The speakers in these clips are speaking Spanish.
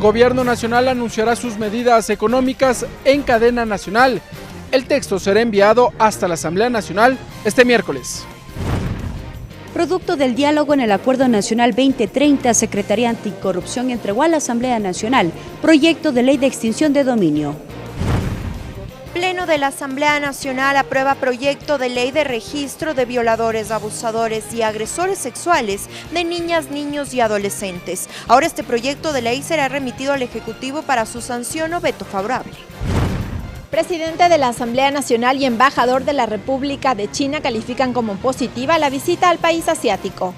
Gobierno Nacional anunciará sus medidas económicas en cadena nacional. El texto será enviado hasta la Asamblea Nacional este miércoles. Producto del diálogo en el Acuerdo Nacional 2030, Secretaría Anticorrupción entregó a la Asamblea Nacional proyecto de ley de extinción de dominio. Pleno de la Asamblea Nacional aprueba proyecto de ley de registro de violadores, abusadores y agresores sexuales de niñas, niños y adolescentes. Ahora este proyecto de ley será remitido al Ejecutivo para su sanción o veto favorable. Presidente de la Asamblea Nacional y embajador de la República de China califican como positiva la visita al país asiático.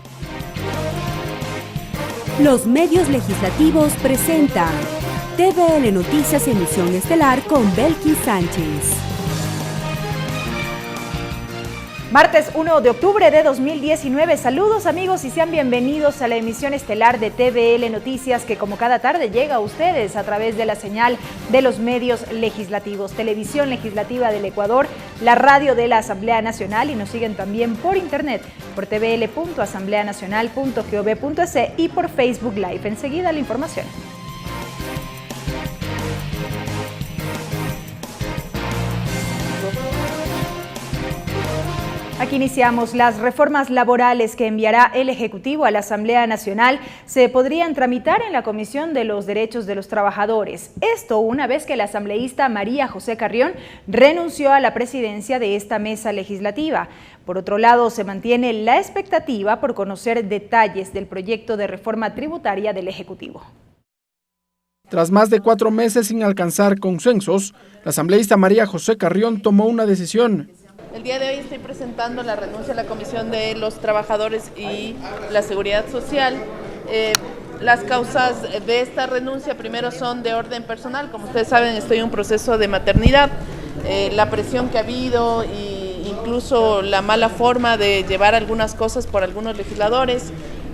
Los medios legislativos presentan TVL Noticias Emisión Estelar con Belkis Sánchez. Martes 1 de octubre de 2019. Saludos amigos y sean bienvenidos a la emisión estelar de TVL Noticias que como cada tarde llega a ustedes a través de la señal de los medios legislativos, Televisión Legislativa del Ecuador, la radio de la Asamblea Nacional y nos siguen también por internet por tvl.asambleanacional.gov.es y por Facebook Live. Enseguida la información. Aquí iniciamos. Las reformas laborales que enviará el Ejecutivo a la Asamblea Nacional se podrían tramitar en la Comisión de los Derechos de los Trabajadores. Esto una vez que la asambleísta María José Carrión renunció a la presidencia de esta mesa legislativa. Por otro lado, se mantiene la expectativa por conocer detalles del proyecto de reforma tributaria del Ejecutivo. Tras más de 4 meses sin alcanzar consensos, la asambleísta María José Carrión tomó una decisión. El día de hoy estoy presentando la renuncia a la Comisión de los Trabajadores y la Seguridad Social. Las causas de esta renuncia primero son de orden personal. Como ustedes saben, estoy en un proceso de maternidad. La presión que ha habido e incluso la mala forma de llevar algunas cosas por algunos legisladores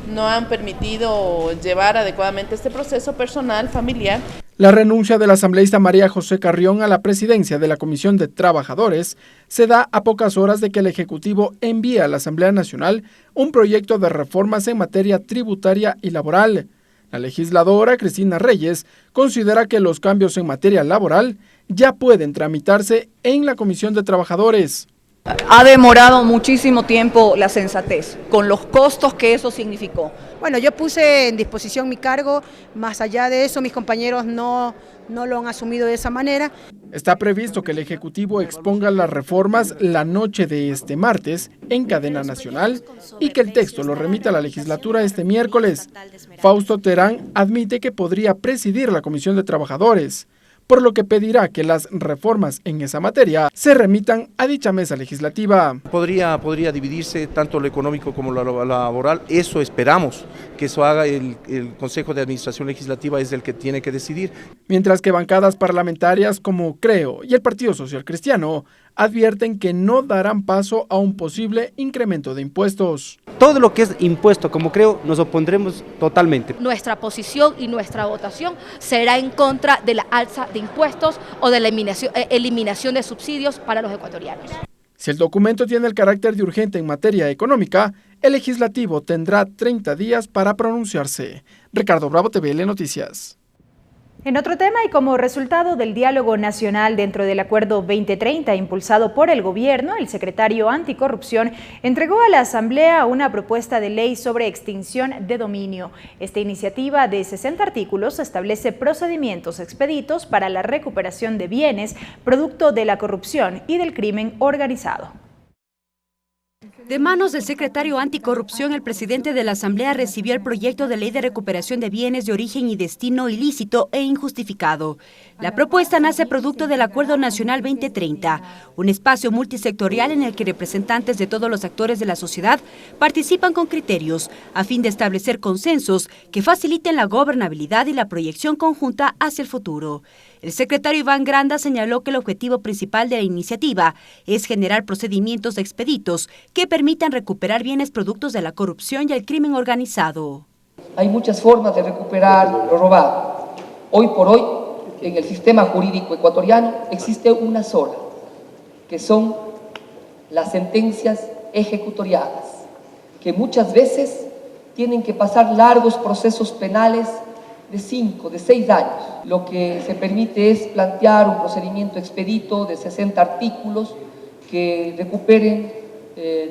no han permitido llevar adecuadamente este proceso personal, familiar. La renuncia de la asambleísta María José Carrión a la presidencia de la Comisión de Trabajadores se da a pocas horas de que el Ejecutivo envíe a la Asamblea Nacional un proyecto de reformas en materia tributaria y laboral. La legisladora Cristina Reyes considera que los cambios en materia laboral ya pueden tramitarse en la Comisión de Trabajadores. Ha demorado muchísimo tiempo la sensatez, con los costos que eso significó. Bueno, yo puse en disposición mi cargo, más allá de eso mis compañeros no lo han asumido de esa manera. Está previsto que el Ejecutivo exponga las reformas la noche de este martes en cadena nacional y que el texto lo remita a la legislatura este miércoles. Fausto Terán admite que podría presidir la Comisión de Trabajadores, por lo que pedirá que las reformas en esa materia se remitan a dicha mesa legislativa. Podría dividirse tanto lo económico como lo laboral, eso esperamos, que eso haga el Consejo de Administración Legislativa, es el que tiene que decidir. Mientras que bancadas parlamentarias como Creo y el Partido Social Cristiano advierten que no darán paso a un posible incremento de impuestos. Todo lo que es impuesto, como Creo, nos opondremos totalmente. Nuestra posición y nuestra votación será en contra de la alza de impuestos o de la eliminación de subsidios para los ecuatorianos. Si el documento tiene el carácter de urgente en materia económica, el legislativo tendrá 30 días para pronunciarse. Ricardo Bravo, TVL Noticias. En otro tema, y como resultado del diálogo nacional dentro del Acuerdo 2030 impulsado por el gobierno, el secretario Anticorrupción entregó a la Asamblea una propuesta de ley sobre extinción de dominio. Esta iniciativa de 60 artículos establece procedimientos expeditos para la recuperación de bienes producto de la corrupción y del crimen organizado. De manos del secretario Anticorrupción, el presidente de la Asamblea recibió el proyecto de ley de recuperación de bienes de origen y destino ilícito e injustificado. La propuesta nace producto del Acuerdo Nacional 2030, un espacio multisectorial en el que representantes de todos los actores de la sociedad participan con criterios a fin de establecer consensos que faciliten la gobernabilidad y la proyección conjunta hacia el futuro. El secretario Iván Granda señaló que el objetivo principal de la iniciativa es generar procedimientos expeditos que permitan recuperar bienes productos de la corrupción y el crimen organizado. Hay muchas formas de recuperar lo robado. Hoy por hoy, en el sistema jurídico ecuatoriano existe una sola, que son las sentencias ejecutoriadas, que muchas veces tienen que pasar largos procesos penales de 5, de 6 años. Lo que se permite es plantear un procedimiento expedito de 60 artículos que recuperen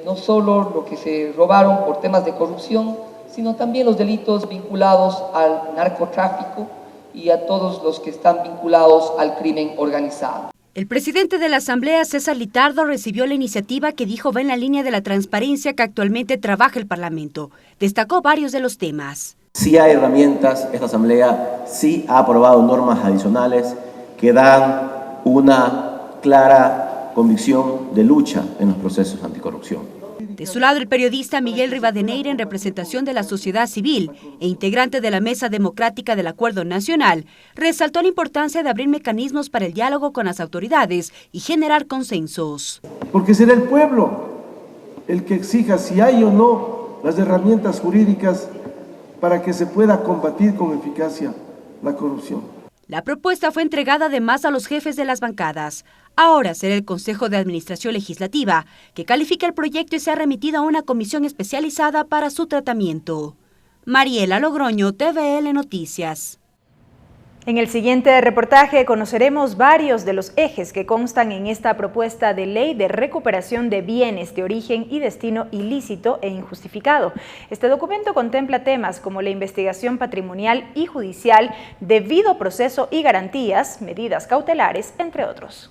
no solo lo que se robaron por temas de corrupción, sino también los delitos vinculados al narcotráfico y a todos los que están vinculados al crimen organizado. El presidente de la Asamblea, César Litardo, recibió la iniciativa que dijo va en la línea de la transparencia que actualmente trabaja el Parlamento. Destacó varios de los temas. Sí hay herramientas, esta Asamblea sí ha aprobado normas adicionales que dan una clara convicción de lucha en los procesos anticorrupción. De su lado, el periodista Miguel Rivadeneira, en representación de la sociedad civil e integrante de la Mesa Democrática del Acuerdo Nacional, resaltó la importancia de abrir mecanismos para el diálogo con las autoridades y generar consensos. Porque será el pueblo el que exija si hay o no las herramientas jurídicas para que se pueda combatir con eficacia la corrupción. La propuesta fue entregada además a los jefes de las bancadas. Ahora será el Consejo de Administración Legislativa que califique el proyecto y sea remitido a una comisión especializada para su tratamiento. Mariela Logroño, TVL Noticias. En el siguiente reportaje conoceremos varios de los ejes que constan en esta propuesta de ley de recuperación de bienes de origen y destino ilícito e injustificado. Este documento contempla temas como la investigación patrimonial y judicial, debido proceso y garantías, medidas cautelares, entre otros.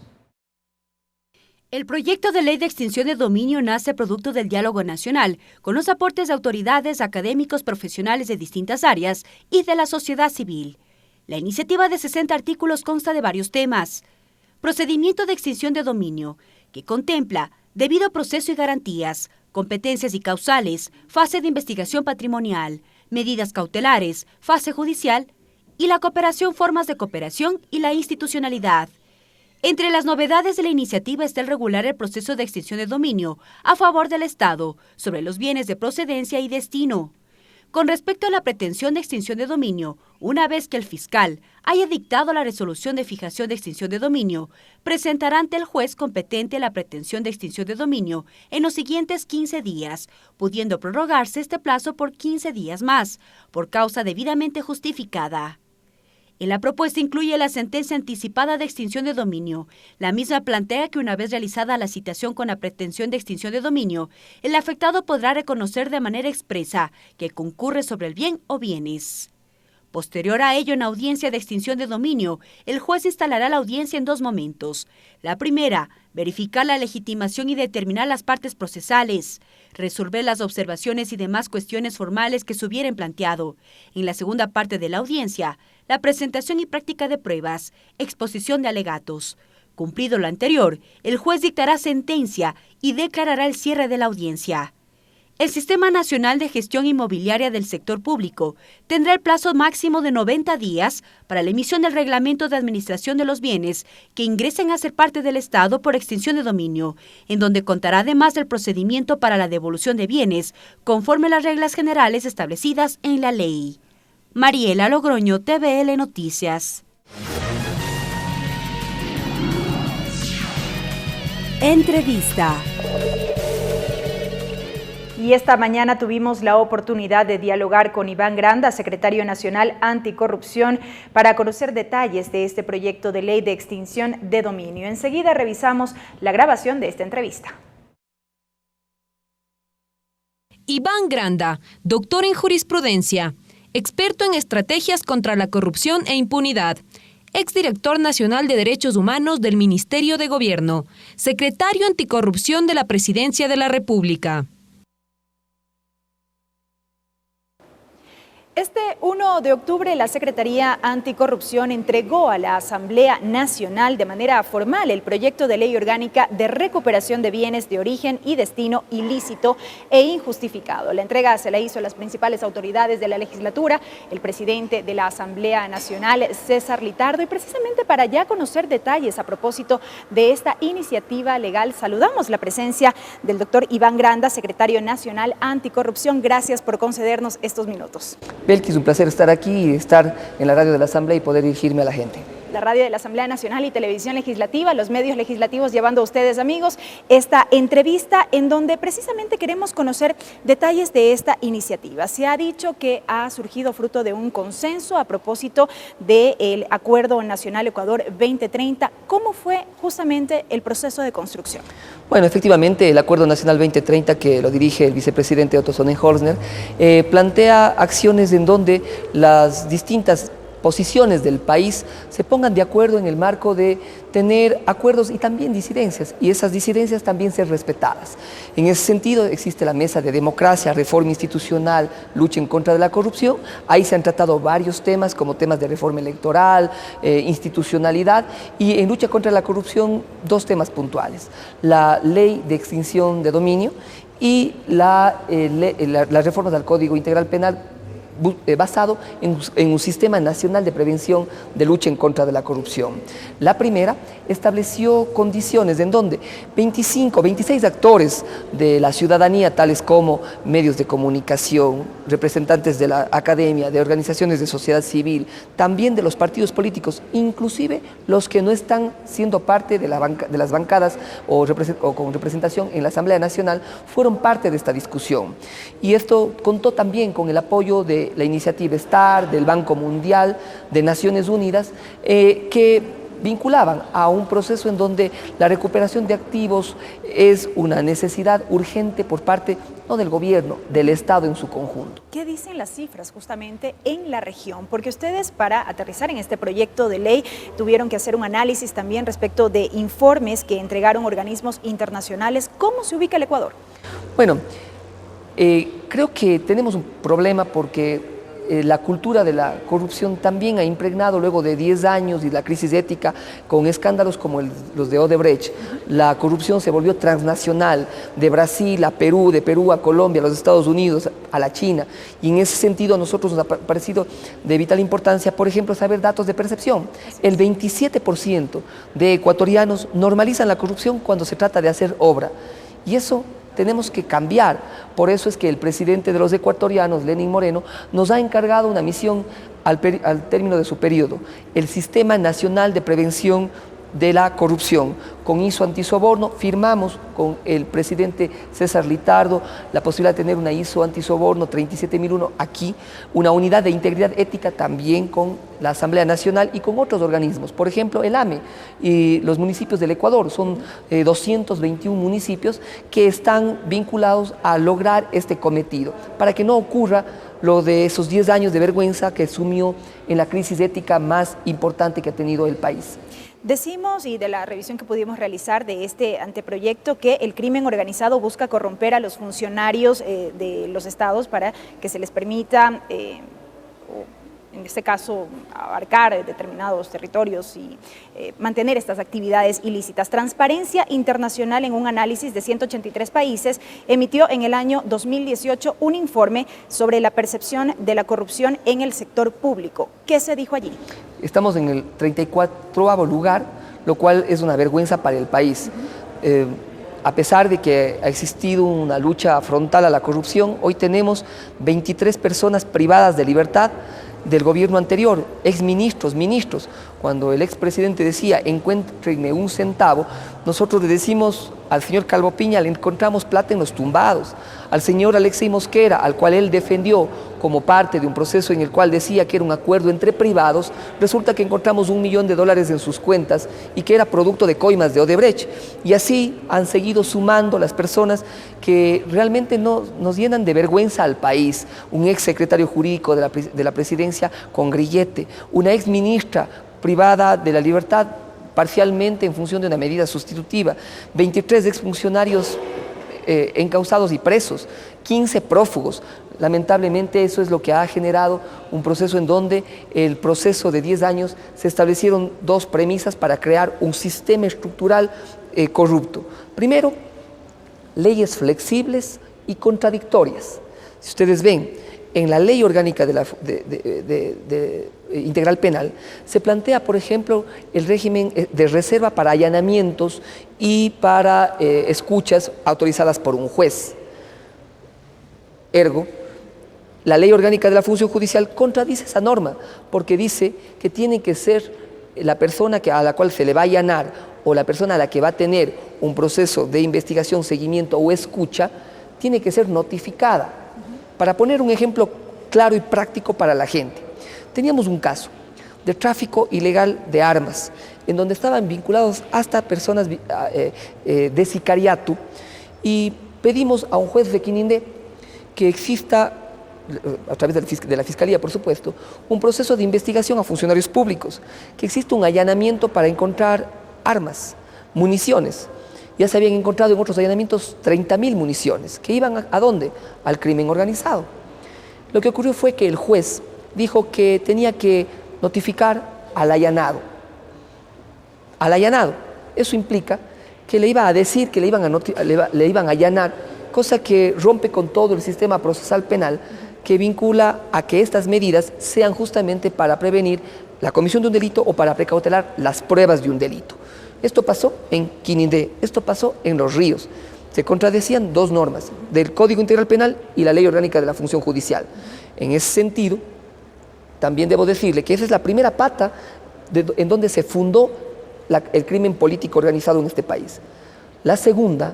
El proyecto de ley de extinción de dominio nace producto del diálogo nacional, con los aportes de autoridades, académicos, profesionales de distintas áreas y de la sociedad civil. La iniciativa de 60 artículos consta de varios temas. Procedimiento de extinción de dominio, que contempla debido proceso y garantías, competencias y causales, fase de investigación patrimonial, medidas cautelares, fase judicial y la cooperación, formas de cooperación y la institucionalidad. Entre las novedades de la iniciativa está el regular el proceso de extinción de dominio a favor del Estado sobre los bienes de procedencia y destino. Con respecto a la pretensión de extinción de dominio, una vez que el fiscal haya dictado la resolución de fijación de extinción de dominio, presentará ante el juez competente la pretensión de extinción de dominio en los siguientes 15 días, pudiendo prorrogarse este plazo por 15 días más, por causa debidamente justificada. En la propuesta incluye la sentencia anticipada de extinción de dominio. La misma plantea que una vez realizada la citación con la pretensión de extinción de dominio, el afectado podrá reconocer de manera expresa que concurre sobre el bien o bienes. Posterior a ello, en audiencia de extinción de dominio, el juez instalará la audiencia en 2 momentos. La primera, verificar la legitimación y determinar las partes procesales, resolver las observaciones y demás cuestiones formales que se hubieran planteado. En la segunda parte de la audiencia, la presentación y práctica de pruebas, exposición de alegatos. Cumplido lo anterior, el juez dictará sentencia y declarará el cierre de la audiencia. El Sistema Nacional de Gestión Inmobiliaria del Sector Público tendrá el plazo máximo de 90 días para la emisión del Reglamento de Administración de los Bienes que ingresen a ser parte del Estado por extinción de dominio, en donde contará además del procedimiento para la devolución de bienes, conforme a las reglas generales establecidas en la ley. Mariela Logroño, TVL Noticias. Entrevista. Y esta mañana tuvimos la oportunidad de dialogar con Iván Granda, secretario nacional anticorrupción, para conocer detalles de este proyecto de ley de extinción de dominio. Enseguida revisamos la grabación de esta entrevista. Iván Granda, doctor en jurisprudencia, experto en estrategias contra la corrupción e impunidad, exdirector nacional de Derechos Humanos del Ministerio de Gobierno, secretario anticorrupción de la Presidencia de la República. Este 1 de octubre, la Secretaría Anticorrupción entregó a la Asamblea Nacional de manera formal el proyecto de ley orgánica de recuperación de bienes de origen y destino ilícito e injustificado. La entrega se la hizo a las principales autoridades de la legislatura, el presidente de la Asamblea Nacional, César Litardo, y precisamente para ya conocer detalles a propósito de esta iniciativa legal, saludamos la presencia del doctor Iván Granda, secretario nacional anticorrupción. Gracias por concedernos estos minutos. Belkis, un placer estar aquí y estar en la radio de la Asamblea y poder dirigirme a la gente. la radio de la Asamblea Nacional y Televisión Legislativa, los medios legislativos llevando a ustedes, amigos, esta entrevista en donde precisamente queremos conocer detalles de esta iniciativa. Se ha dicho que ha surgido fruto de un consenso a propósito del Acuerdo Nacional Ecuador 2030. ¿Cómo fue justamente el proceso de construcción? Bueno, efectivamente, el Acuerdo Nacional 2030, que lo dirige el vicepresidente Otto Sonnenhorstner, plantea acciones en donde las distintas posiciones del país se pongan de acuerdo en el marco de tener acuerdos y también disidencias, y esas disidencias también ser respetadas. En ese sentido existe la Mesa de Democracia, Reforma Institucional, Lucha en contra de la corrupción. Ahí se han tratado varios temas, como temas de reforma electoral, institucionalidad, y en lucha contra la corrupción, dos temas puntuales: la ley de extinción de dominio y las reformas al Código Integral Penal, basado en un sistema nacional de prevención de lucha en contra de la corrupción. La primera estableció condiciones en donde 26 actores de la ciudadanía, tales como medios de comunicación, representantes de la academia, de organizaciones de sociedad civil, también de los partidos políticos, inclusive los que no están siendo parte de las bancadas o con representación en la Asamblea Nacional, fueron parte de esta discusión. Y esto contó también con el apoyo de la iniciativa STAR, del Banco Mundial, de Naciones Unidas, que vinculaban a un proceso en donde la recuperación de activos es una necesidad urgente por parte, no del gobierno, del Estado en su conjunto. ¿Qué dicen las cifras justamente en la región? Porque ustedes, para aterrizar en este proyecto de ley, tuvieron que hacer un análisis también respecto de informes que entregaron organismos internacionales. ¿Cómo se ubica el Ecuador? Bueno, creo que tenemos un problema porque la cultura de la corrupción también ha impregnado luego de 10 años y la crisis ética con escándalos como los de Odebrecht. La corrupción se volvió transnacional, de Brasil a Perú, de Perú a Colombia, a los Estados Unidos, a la China. Y en ese sentido a nosotros nos ha parecido de vital importancia, por ejemplo, saber datos de percepción. El 27% de ecuatorianos normalizan la corrupción cuando se trata de hacer obra. Y eso tenemos que cambiar. Por eso es que el presidente de los ecuatorianos, Lenín Moreno, nos ha encargado una misión al término de su periodo: el Sistema Nacional de Prevención de la Corrupción. Con ISO antisoborno firmamos con el presidente César Litardo la posibilidad de tener una ISO antisoborno 37001 aquí, una unidad de integridad ética también con la Asamblea Nacional y con otros organismos. Por ejemplo, el AME y los municipios del Ecuador, son 221 municipios que están vinculados a lograr este cometido, para que no ocurra lo de esos 10 años de vergüenza que sumió en la crisis ética más importante que ha tenido el país. Decimos, y de la revisión que pudimos realizar de este anteproyecto, que el crimen organizado busca corromper a los funcionarios de los estados para que se les permita, en este caso, abarcar determinados territorios y mantener estas actividades ilícitas. Transparencia Internacional, en un análisis de 183 países, emitió en el año 2018 un informe sobre la percepción de la corrupción en el sector público. ¿Qué se dijo allí? Estamos en el 34º lugar, lo cual es una vergüenza para el país. A pesar de que ha existido una lucha frontal a la corrupción, hoy tenemos 23 personas privadas de libertad del gobierno anterior, exministros, ministros. Cuando el expresidente decía, encuéntrenme un centavo, nosotros le decimos al señor Calvo Piña, le encontramos plata en los tumbados. Al señor Alexei Mosquera, al cual él defendió como parte de un proceso en el cual decía que era un acuerdo entre privados, resulta que encontramos $1 millón en sus cuentas y que era producto de coimas de Odebrecht. Y así han seguido sumando las personas que realmente nos llenan de vergüenza al país. Un ex secretario jurídico de la presidencia con grillete, una ex ministra privada de la libertad parcialmente en función de una medida sustitutiva, 23 exfuncionarios encausados y presos, 15 prófugos. Lamentablemente eso es lo que ha generado un proceso en donde el proceso de 10 años se establecieron dos premisas para crear un sistema estructural corrupto. Primero, leyes flexibles y contradictorias. Si ustedes ven, en la ley orgánica integral penal se plantea, por ejemplo, el régimen de reserva para allanamientos y para escuchas autorizadas por un juez. Ergo, la ley orgánica de la función judicial contradice esa norma, porque dice que tienen que ser la persona a la cual se le va a allanar o la persona a la que va a tener un proceso de investigación, seguimiento o escucha, tiene que ser notificada. Para poner un ejemplo claro y práctico para la gente, teníamos un caso de tráfico ilegal de armas, en donde estaban vinculados hasta personas de sicariato, y pedimos a un juez de Quinindé que exista, a través de la Fiscalía, por supuesto, un proceso de investigación a funcionarios públicos, que exista un allanamiento para encontrar armas, municiones. Ya se habían encontrado en otros allanamientos 30.000 municiones, que iban ¿a dónde? Al crimen organizado. Lo que ocurrió fue que el juez dijo que tenía que notificar al allanado. Al allanado. Eso implica que le iba a decir que le iban a allanar, cosa que rompe con todo el sistema procesal penal, que vincula a que estas medidas sean justamente para prevenir la comisión de un delito o para precautelar las pruebas de un delito. Esto pasó en Quinindé, esto pasó en Los Ríos. Se contradecían dos normas, del Código Integral Penal y la Ley Orgánica de la Función Judicial. En ese sentido, también debo decirle que esa es la primera pata en donde se fundó el crimen político organizado en este país. La segunda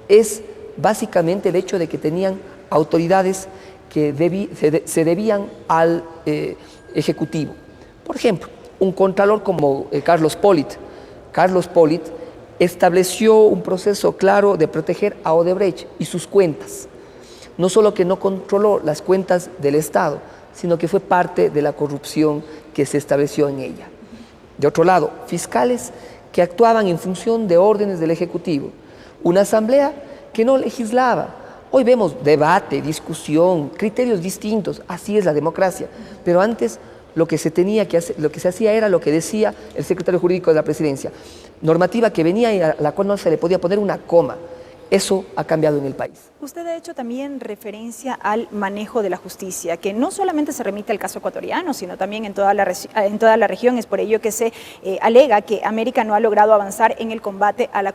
es básicamente el hecho de que tenían autoridades que se debían al Ejecutivo. Por ejemplo, un contralor como Carlos Polit. Carlos Polit estableció un proceso claro de proteger a Odebrecht y sus cuentas. No solo que no controló las cuentas del Estado, sino que fue parte de la corrupción que se estableció en ella. De otro lado, fiscales que actuaban en función de órdenes del Ejecutivo. Una asamblea que no legislaba. Hoy vemos debate, discusión, criterios distintos, así es la democracia. Pero antes lo que se tenía que hacer, lo que se hacía era lo que decía el secretario jurídico de la Presidencia. Normativa que venía y a la cual no se le podía poner una coma. Eso ha cambiado en el país. Usted ha hecho también referencia al manejo de la justicia, que no solamente se remite al caso ecuatoriano, sino también en toda la región. Es por ello que se alega que América no ha logrado avanzar en el combate a la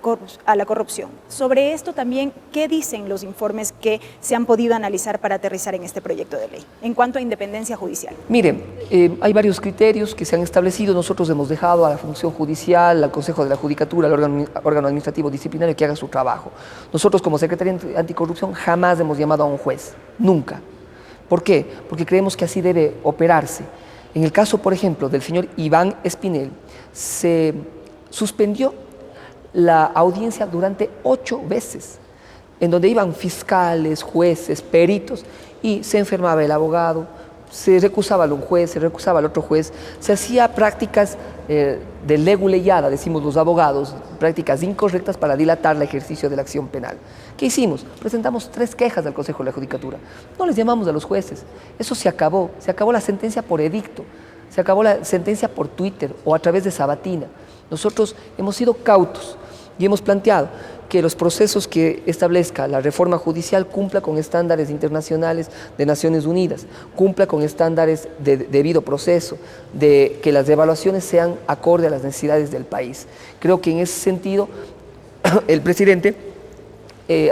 corrupción. Sobre esto también, ¿qué dicen los informes que se han podido analizar para aterrizar en este proyecto de ley, en cuanto a independencia judicial? Miren, hay varios criterios que se han establecido. Nosotros hemos dejado a la función judicial, al Consejo de la Judicatura, al órgano administrativo disciplinario que haga su trabajo. Nosotros como Secretaría Anticorrupción jamás hemos llamado a un juez, nunca. ¿Por qué? Porque creemos que así debe operarse. En el caso, por ejemplo, del señor Iván Espinel, se suspendió la audiencia durante 8 veces, en donde iban fiscales, jueces, peritos, y se enfermaba el abogado, se recusaba a un juez, se recusaba al otro juez, se hacía prácticas de leguleyada, decimos los abogados, prácticas incorrectas para dilatar el ejercicio de la acción penal. ¿Qué hicimos? Presentamos 3 quejas al Consejo de la Judicatura. No les llamamos a los jueces. Eso se acabó la sentencia por edicto, se acabó la sentencia por Twitter o a través de Sabatina. Nosotros hemos sido cautos y hemos planteado que los procesos que establezca la reforma judicial cumpla con estándares internacionales de Naciones Unidas, cumpla con estándares de debido proceso, de que las evaluaciones sean acorde a las necesidades del país. Creo que en ese sentido el presidente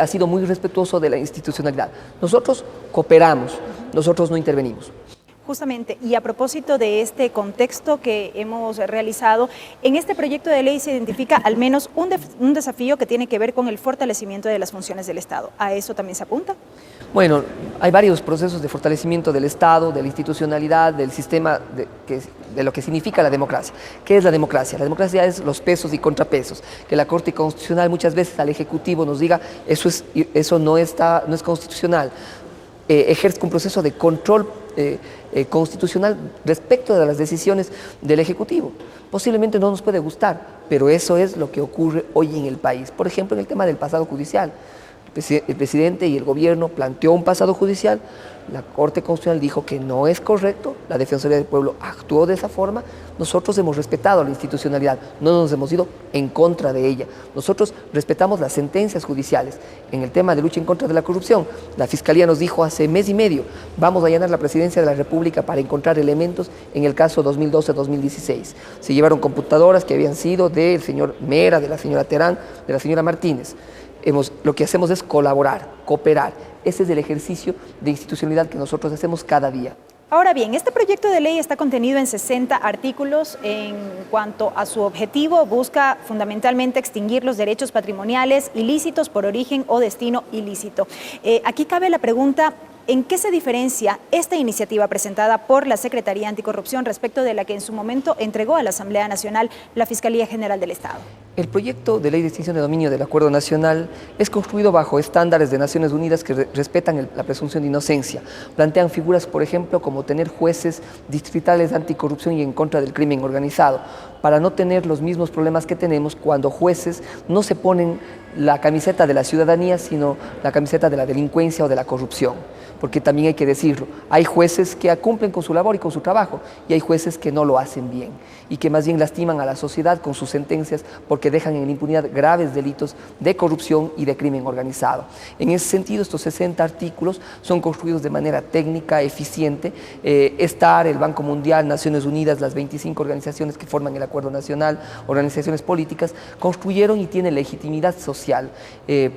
ha sido muy respetuoso de la institucionalidad. Nosotros cooperamos, nosotros no intervenimos. Justamente, y a propósito de este contexto que hemos realizado, en este proyecto de ley se identifica al menos un desafío que tiene que ver con el fortalecimiento de las funciones del Estado. ¿A eso también se apunta? Bueno, hay varios procesos de fortalecimiento del Estado, de la institucionalidad, del sistema, de lo que significa la democracia. ¿Qué es la democracia? La democracia es los pesos y contrapesos. Que la Corte Constitucional muchas veces al Ejecutivo nos diga eso no es constitucional. Ejerce un proceso de control constitucional respecto de las decisiones del Ejecutivo. Posiblemente no nos puede gustar, pero eso es lo que ocurre hoy en el país. Por ejemplo, en el tema del pasado judicial. El presidente y el gobierno planteó un pasado judicial, la Corte Constitucional dijo que no es correcto, la Defensoría del Pueblo actuó de esa forma, nosotros hemos respetado la institucionalidad, no nos hemos ido en contra de ella, nosotros respetamos las sentencias judiciales. En el tema de lucha en contra de la corrupción, la Fiscalía nos dijo hace mes y medio, vamos a allanar la Presidencia de la República para encontrar elementos en el caso 2012-2016. Se llevaron computadoras que habían sido del señor Mera, de la señora Terán, de la señora Martínez. Lo que hacemos es colaborar, cooperar. Ese es el ejercicio de institucionalidad que nosotros hacemos cada día. Ahora bien, este proyecto de ley está contenido en 60 artículos. En cuanto a su objetivo, busca fundamentalmente extinguir los derechos patrimoniales ilícitos por origen o destino ilícito. Aquí cabe la pregunta: ¿en qué se diferencia esta iniciativa presentada por la Secretaría Anticorrupción respecto de la que en su momento entregó a la Asamblea Nacional la Fiscalía General del Estado? El proyecto de ley de extinción de dominio del Acuerdo Nacional es construido bajo estándares de Naciones Unidas que respetan la presunción de inocencia. Plantean figuras, por ejemplo, como tener jueces distritales de anticorrupción y en contra del crimen organizado, para no tener los mismos problemas que tenemos cuando jueces no se ponen la camiseta de la ciudadanía, sino la camiseta de la delincuencia o de la corrupción. Porque también hay que decirlo, hay jueces que cumplen con su labor y con su trabajo, y hay jueces que no lo hacen bien, y que más bien lastiman a la sociedad con sus sentencias porque dejan en la impunidad graves delitos de corrupción y de crimen organizado. En ese sentido, estos 60 artículos son construidos de manera técnica, eficiente. STAR, el Banco Mundial, Naciones Unidas, las 25 organizaciones que forman el Acuerdo Nacional, organizaciones políticas, construyeron y tienen legitimidad social.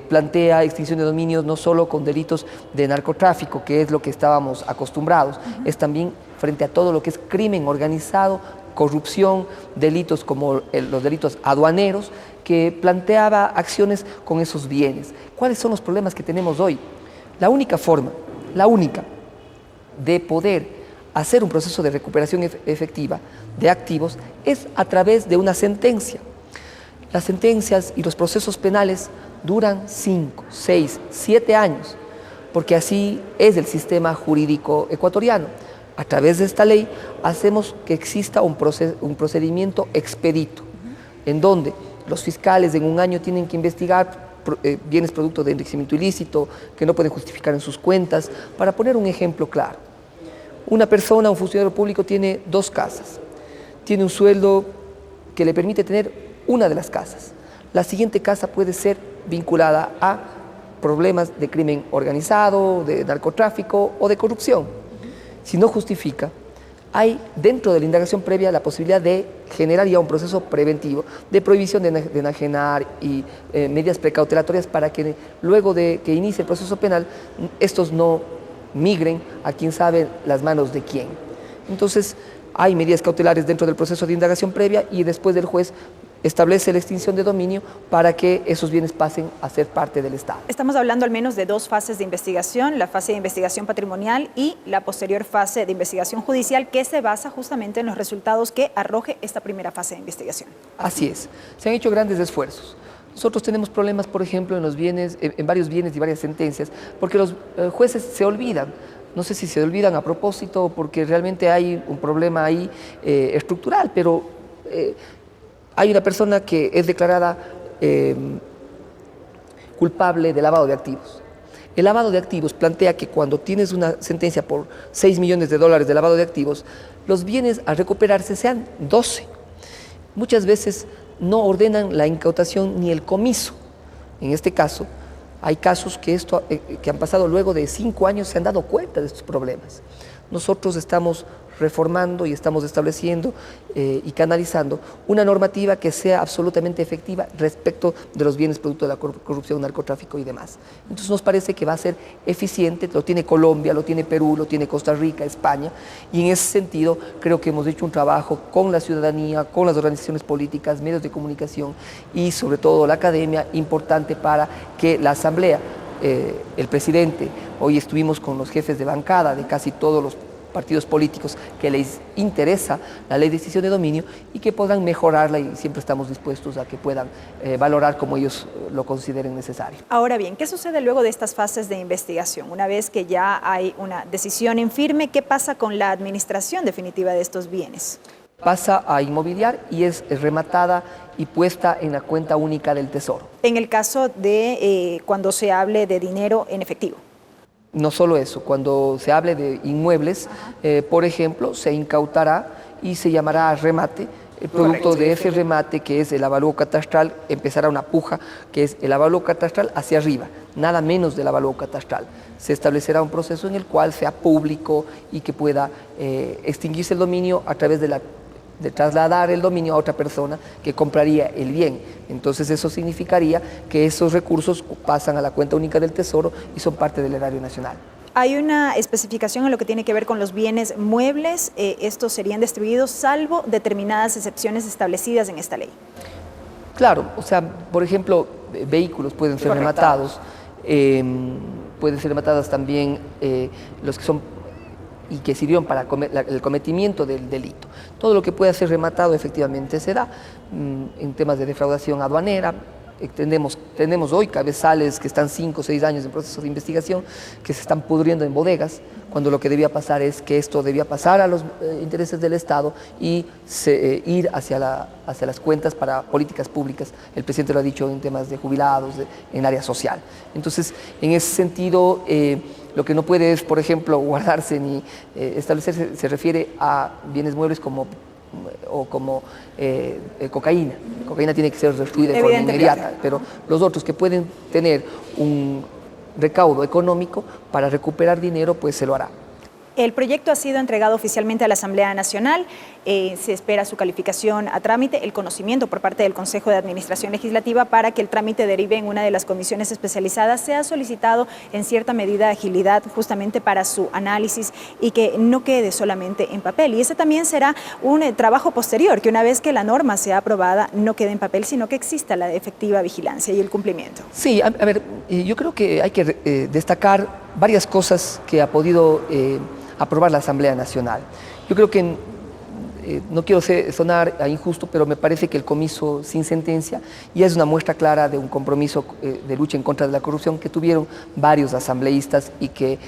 Plantea extinción de dominios no solo con delitos de narcotráfico, que es lo que estábamos acostumbrados, es también frente a todo lo que es crimen organizado, corrupción, delitos como los delitos aduaneros, que planteaba acciones con esos bienes. ¿Cuáles son los problemas que tenemos hoy? La única forma, de poder hacer un proceso de recuperación efectiva de activos es a través de una sentencia. Las sentencias y los procesos penales duran 5, 6, 7 años, porque así es el sistema jurídico ecuatoriano. A través de esta ley hacemos que exista un procedimiento expedito, en donde los fiscales en un año tienen que investigar bienes producto de enriquecimiento ilícito que no pueden justificar en sus cuentas. Para poner un ejemplo claro, una persona, un funcionario público, tiene 2 casas, tiene un sueldo que le permite tener una de las casas. La siguiente casa puede ser vinculada a problemas de crimen organizado, de narcotráfico o de corrupción. Si no justifica, hay dentro de la indagación previa la posibilidad de generar ya un proceso preventivo de prohibición de enajenar y medidas precautelatorias para que luego de que inicie el proceso penal, estos no migren a quién sabe las manos de quién. Entonces, hay medidas cautelares dentro del proceso de indagación previa y después del juez establece la extinción de dominio para que esos bienes pasen a ser parte del Estado. Estamos hablando al menos de 2 fases de investigación, la fase de investigación patrimonial y la posterior fase de investigación judicial, que se basa justamente en los resultados que arroje esta primera fase de investigación. Así es, se han hecho grandes esfuerzos. Nosotros tenemos problemas, por ejemplo, en varios bienes y varias sentencias, porque los jueces se olvidan. No sé si se olvidan a propósito o porque realmente hay un problema ahí estructural, pero hay una persona que es declarada culpable de lavado de activos. El lavado de activos plantea que cuando tienes una sentencia por $6 millones de lavado de activos, los bienes a recuperarse sean 12. Muchas veces no ordenan la incautación ni el comiso. En este caso, hay casos que han pasado luego de 5 años, se han dado cuenta de estos problemas. Nosotros estamos reformando y estamos estableciendo y canalizando una normativa que sea absolutamente efectiva respecto de los bienes producto de la corrupción, narcotráfico y demás. Entonces nos parece que va a ser eficiente, lo tiene Colombia, lo tiene Perú, lo tiene Costa Rica, España, y en ese sentido creo que hemos hecho un trabajo con la ciudadanía, con las organizaciones políticas, medios de comunicación y sobre todo la academia, importante para que la Asamblea, el presidente, hoy estuvimos con los jefes de bancada de casi todos los partidos políticos que les interesa la ley de extinción de dominio y que puedan mejorarla, y siempre estamos dispuestos a que puedan valorar como ellos lo consideren necesario. Ahora bien, ¿qué sucede luego de estas fases de investigación? Una vez que ya hay una decisión en firme, ¿qué pasa con la administración definitiva de estos bienes? Pasa a inmobiliar y es rematada y puesta en la cuenta única del Tesoro. En el caso de cuando se hable de dinero en efectivo. No solo eso, cuando se hable de inmuebles, por ejemplo, se incautará y se llamará remate. El producto de ese remate, que es el avalúo catastral, empezará una puja, que es el avalúo catastral hacia arriba, nada menos del avalúo catastral. Se establecerá un proceso en el cual sea público y que pueda extinguirse el dominio a través de trasladar el dominio a otra persona que compraría el bien. Entonces eso significaría que esos recursos pasan a la cuenta única del Tesoro y son parte del erario nacional. Hay una especificación en lo que tiene que ver con los bienes muebles. Estos serían destruidos salvo determinadas excepciones establecidas en esta ley. Claro, o sea, por ejemplo, vehículos pueden ser rematados, pueden ser rematadas también los que son y que sirvieron para el cometimiento del delito. Todo lo que pueda ser rematado efectivamente se da. En temas de defraudación aduanera, tenemos hoy cabezales que están 5 o 6 años en proceso de investigación, que se están pudriendo en bodegas, cuando lo que debía pasar es que esto debía pasar a los intereses del Estado y ir hacia las cuentas para políticas públicas. El presidente lo ha dicho en temas de jubilados, en área social. Entonces, en ese sentido, lo que no puede es, por ejemplo, guardarse ni establecerse, se refiere a bienes muebles como cocaína. Cocaína tiene que ser destruida de forma inmediata, pero los otros que pueden tener un recaudo económico para recuperar dinero, pues se lo hará. El proyecto ha sido entregado oficialmente a la Asamblea Nacional, se espera su calificación a trámite, el conocimiento por parte del Consejo de Administración Legislativa para que el trámite derive en una de las comisiones especializadas. Se ha solicitado en cierta medida agilidad justamente para su análisis y que no quede solamente en papel. Y ese también será un trabajo posterior, que una vez que la norma sea aprobada no quede en papel, sino que exista la efectiva vigilancia y el cumplimiento. Sí, a ver, yo creo que hay que destacar varias cosas que ha podido aprobar la Asamblea Nacional. Yo creo que, no quiero sonar injusto, pero me parece que el comiso sin sentencia ya es una muestra clara de un compromiso de lucha en contra de la corrupción que tuvieron varios asambleístas y que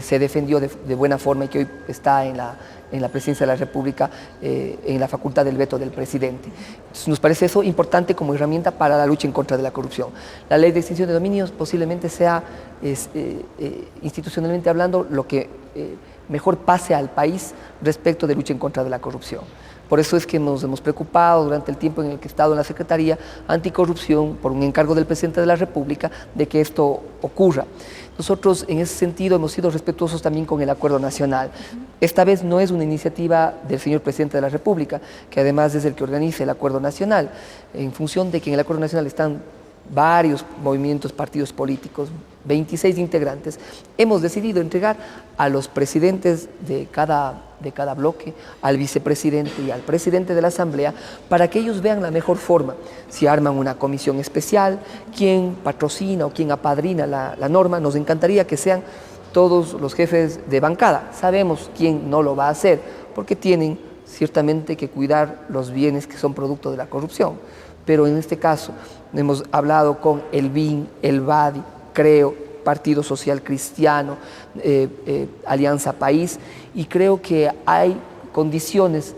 se defendió de buena forma y que hoy está en la Presidencia de la República, en la facultad del veto del presidente. Entonces, nos parece eso importante como herramienta para la lucha en contra de la corrupción. La ley de extinción de dominios posiblemente sea, institucionalmente hablando, lo que mejor pase al país respecto de lucha en contra de la corrupción. Por eso es que nos hemos preocupado durante el tiempo en el que he estado en la Secretaría Anticorrupción, por un encargo del Presidente de la República, de que esto ocurra. Nosotros en ese sentido hemos sido respetuosos también con el Acuerdo Nacional. Esta vez no es una iniciativa del señor Presidente de la República, que además es el que organiza el Acuerdo Nacional, en función de que en el Acuerdo Nacional están varios movimientos, partidos políticos, 26 integrantes. Hemos decidido entregar a los presidentes de cada bloque, al vicepresidente y al presidente de la Asamblea, para que ellos vean la mejor forma. Si arman una comisión especial, quién patrocina o quién apadrina la norma, nos encantaría que sean todos los jefes de bancada. Sabemos quién no lo va a hacer, porque tienen ciertamente que cuidar los bienes que son producto de la corrupción. Pero en este caso hemos hablado con el BIN, el BADI, Creo, Partido Social Cristiano, Alianza País, y creo que hay condiciones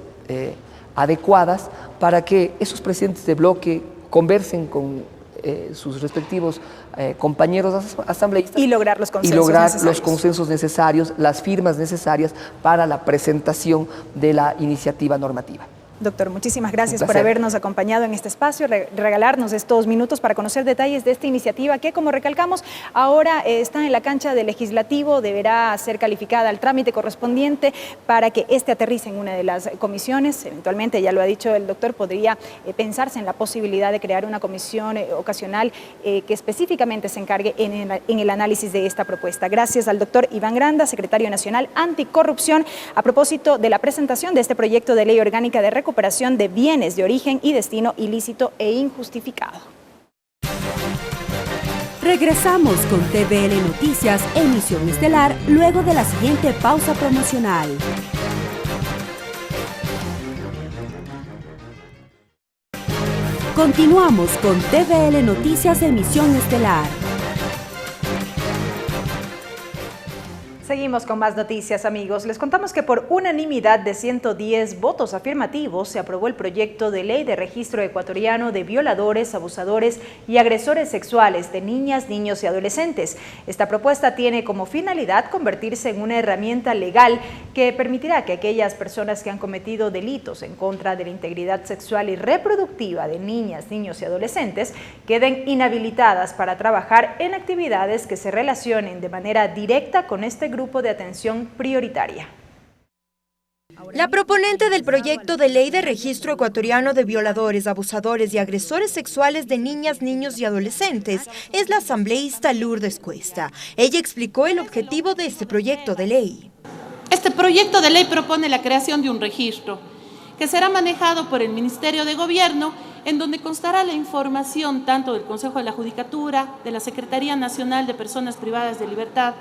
adecuadas para que esos presidentes de bloque conversen con sus respectivos compañeros asambleístas y lograr los consensos necesarios, las firmas necesarias para la presentación de la iniciativa normativa. Doctor, muchísimas gracias por habernos acompañado en este espacio, regalarnos estos minutos para conocer detalles de esta iniciativa que, como recalcamos, ahora está en la cancha del Legislativo, deberá ser calificada al trámite correspondiente para que este aterrice en una de las comisiones. Eventualmente, ya lo ha dicho el doctor, podría pensarse en la posibilidad de crear una comisión ocasional que específicamente se encargue en el análisis de esta propuesta. Gracias al doctor Iván Granda, secretario nacional anticorrupción, a propósito de la presentación de este proyecto de ley orgánica de recuperación de bienes de origen y destino ilícito e injustificado. Regresamos con TVL Noticias, emisión estelar, luego de la siguiente pausa promocional. Continuamos con TVL Noticias, emisión estelar. Seguimos con más noticias, amigos. Les contamos que por unanimidad de 110 votos afirmativos se aprobó el proyecto de ley de registro ecuatoriano de violadores, abusadores y agresores sexuales de niñas, niños y adolescentes. Esta propuesta tiene como finalidad convertirse en una herramienta legal que permitirá que aquellas personas que han cometido delitos en contra de la integridad sexual y reproductiva de niñas, niños y adolescentes queden inhabilitadas para trabajar en actividades que se relacionen de manera directa con este grupo de atención prioritaria. La proponente del proyecto de ley de registro ecuatoriano de violadores, abusadores y agresores sexuales de niñas, niños y adolescentes es la asambleísta Lourdes Cuesta. Ella explicó el objetivo de este proyecto de ley. Este proyecto de ley propone la creación de un registro que será manejado por el Ministerio de Gobierno, en donde constará la información tanto del Consejo de la Judicatura, de la Secretaría Nacional de Personas Privadas de Libertad,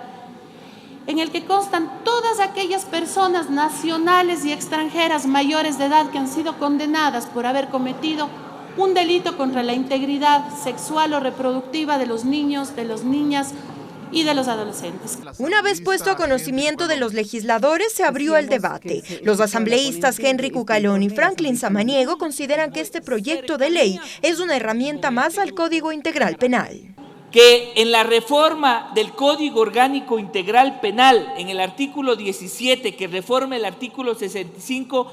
en el que constan todas aquellas personas nacionales y extranjeras mayores de edad que han sido condenadas por haber cometido un delito contra la integridad sexual o reproductiva de los niños, de las niñas y de los adolescentes. Una vez puesto a conocimiento de los legisladores, se abrió el debate. Los asambleístas Henry Cucalón y Franklin Samaniego consideran que este proyecto de ley es una herramienta más al Código Integral Penal. Que en la reforma del Código Orgánico Integral Penal, en el artículo 17, que reforma el artículo 65,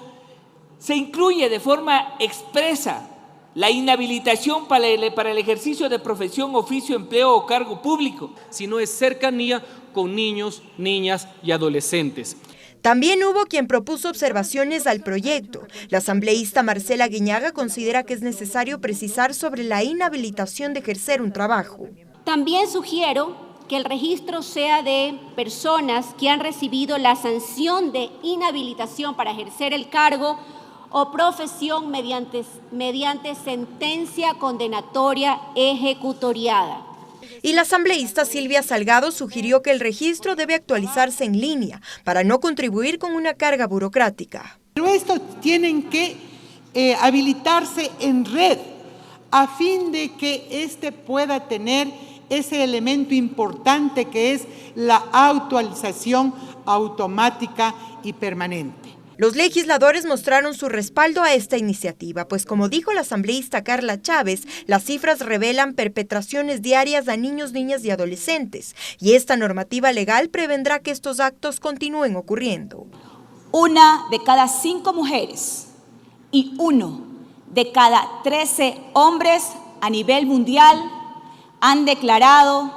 se incluye de forma expresa la inhabilitación para el ejercicio de profesión, oficio, empleo o cargo público. Sino es cercanía con niños, niñas y adolescentes. También hubo quien propuso observaciones al proyecto. La asambleísta Marcela Guiñaga considera que es necesario precisar sobre la inhabilitación de ejercer un trabajo. También sugiero que el registro sea de personas que han recibido la sanción de inhabilitación para ejercer el cargo o profesión mediante sentencia condenatoria ejecutoriada. Y la asambleísta Silvia Salgado sugirió que el registro debe actualizarse en línea para no contribuir con una carga burocrática. Pero esto tienen que habilitarse en red a fin de que este pueda tener ese elemento importante que es la actualización automática y permanente. Los legisladores mostraron su respaldo a esta iniciativa, pues como dijo la asambleísta Carla Chávez, las cifras revelan perpetraciones diarias a niños, niñas y adolescentes, y esta normativa legal prevendrá que estos actos continúen ocurriendo. 1 de cada 5 mujeres y 1 de cada 13 hombres a nivel mundial han declarado